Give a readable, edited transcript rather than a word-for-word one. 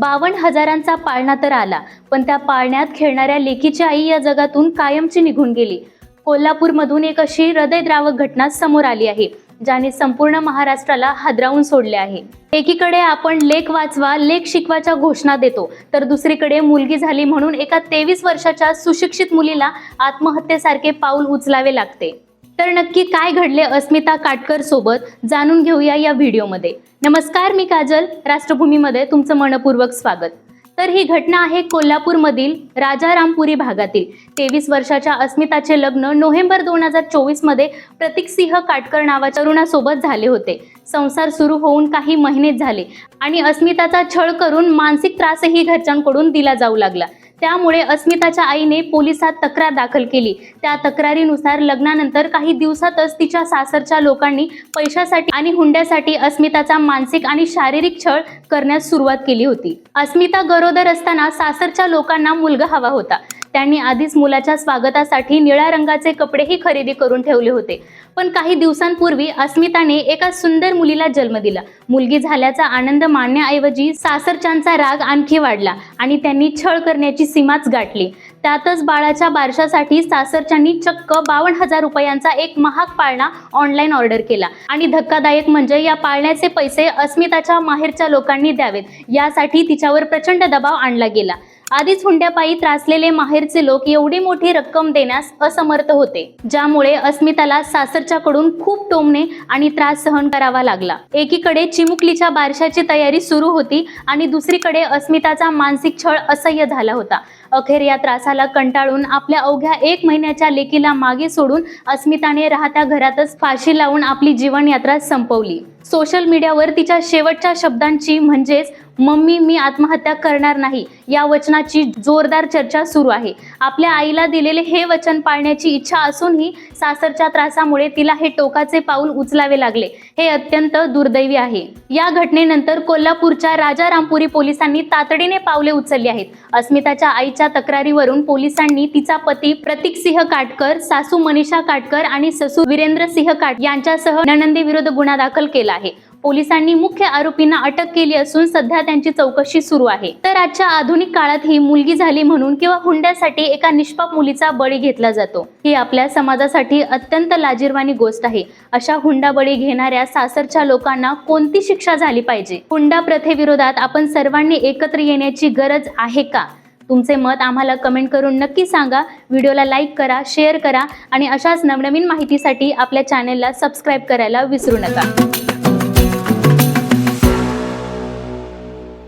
52,000चा पाळणा तर आला, पण त्या पाळण्यात खेळणाऱ्या लेकीची आई या जगातून कायमची निघून गेली। कोल्हापूरमधून एक अशी हृदयद्रावक घटना समोर आली आहे, ज्याने संपूर्ण महाराष्ट्राला हादरावून सोडले आहे। एकीकडे आपण लेक वाचवा लेक शिकवाच्या घोषणा देतो, तर दुसरीकडे मुलगी झाली म्हणून एका 23 वर्षाच्या सुशिक्षित मुलीला आत्महत्येसारखे पाऊल उचलावे लागते। तर नक्की काय घडले अस्मिता काटकर सोबत जाणून घेऊया या व्हिडिओमध्ये। नमस्कार, मी काजल, राष्ट्रभूमीमध्ये तुमचं मनपूर्वक स्वागत। तर ही घटना आहे कोल्हापूरमधील राजारामपुरी भागातील। 23 वर्षाच्या अस्मिताचे लग्न नोव्हेंबर 2024 मध्ये प्रतीक सिंह काटकर नावाच्या तरुणासोबत झाले होते। संसार सुरू होऊन काही महिनेच झाले आणि अस्मिताचा छळ करून मानसिक त्रासही घरच्यांकडून दिला जाऊ लागला। त्यामुळे अस्मिताच्या आईने पोलिसात तक्रार दाखल केली। त्या तक्रारीनुसार लग्नानंतर काही दिवसातच तिच्या सासरच्या लोकांनी पैशासाठी आणि हुंड्यासाठी अस्मिताचा मानसिक आणि शारीरिक छळ करण्यास सुरुवात केली होती। अस्मिता गरोदर असताना सासरच्या लोकांना मुलगा हवा होता। त्यांनी आधीच मुलाच्या स्वागतासाठी निळ्या रंगाचे कपडेही खरेदी करून ठेवले होते। पण काही दिवसांपूर्वी अस्मिताने एका सुंदर मुलीला जन्म दिला। मुलगी झाल्याचा आनंद मानण्याऐवजी सासरच्यांचा राग आणखी वाढला आणि त्यांनी छळ करण्याची सीमाच गाठली। त्यातच बाळाच्या बारशासाठी सासरच्यांनी चक्क 52,000 रुपयांचा एक महाग पाळणा ऑनलाईन ऑर्डर केला आणि धक्कादायक म्हणजे या पाळण्याचे पैसे अस्मिताच्या माहेरच्या लोकांनी द्यावेत, यासाठी तिच्यावर प्रचंड दबाव आणला गेला। आधीच हुंड्यापायी त्रासलेले माहेरचे लोक एवढी मोठी रक्कम देण्यास असमर्थ होते, ज्यामुळे अस्मिताला सासरच्याकडून खूप टोमणे आणि त्रास सहन करावा लागला। एकीकडे चिमुकलीच्या बारशाची तयारी सुरू होती आणि दुसरीकडे अस्मिताचा मानसिक छळ असह्य झाला होता। अखेर या त्रासाला कंटाळून आपल्या अवघ्या 1 महिन्याच्या लेकीला मागे सोडून अस्मिताने राहत्या घरातच फाशी लावून आपली जीवनयात्रा संपवली। सोशल मीडियावर तिच्या शेवटच्या शब्दांची म्हणजेच "मम्मी, मी आत्महत्या करणार नाही" या वचनाची जोरदार चर्चा सुरू आहे। आपल्या आईला दिलेले हे वचन पाळण्याची इच्छा असूनही सासरच्या त्रासामुळे तिला हे टोकाचे पाऊल उचलावे लागले, हे अत्यंत दुर्दैवी आहे। या घटनेनंतर कोल्हापूरच्या राजारामपुरी पोलिसांनी तातडीने पावले उचलली आहेत। अस्मिताच्या आईच्या तक्रारीवरून पोलिसांनी तिचा पती प्रतीक सिंह काटकर, सासू मनीषा काटकर आणि ससू वीरेंद्र सिंह काटकर यांच्यासह नणंदेविरुद्ध गुन्हा दाखल केला आहे। पोलिसांनी मुख्य आरोपींना अटक केली असून सध्या त्यांची चौकशी सुरू आहे। तर आजच्या आधुनिक काळात ही मुलगी झाली म्हणून किंवा हुंड्यासाठी एका निष्पाप मुलीचा बळी घेतला जातो, ही आपल्या समाजासाठी अत्यंत लाजिरवाणी गोष्ट आहे। अशा हुंडा बळी घेणाऱ्या सासरच्या लोकांना कोणती शिक्षा झाली पाहिजे? हुंडा प्रथेविरोधात आपण सर्वांनी एकत्र येण्याची गरज आहे का? तुमचे मत आम्हाला कमेंट करून नक्की सांगा। व्हिडिओला लाईक करा, शेअर करा आणि अशाच नवनवीन माहितीसाठी आपल्या चॅनेलला सबस्क्राईब करायला विसरू नका।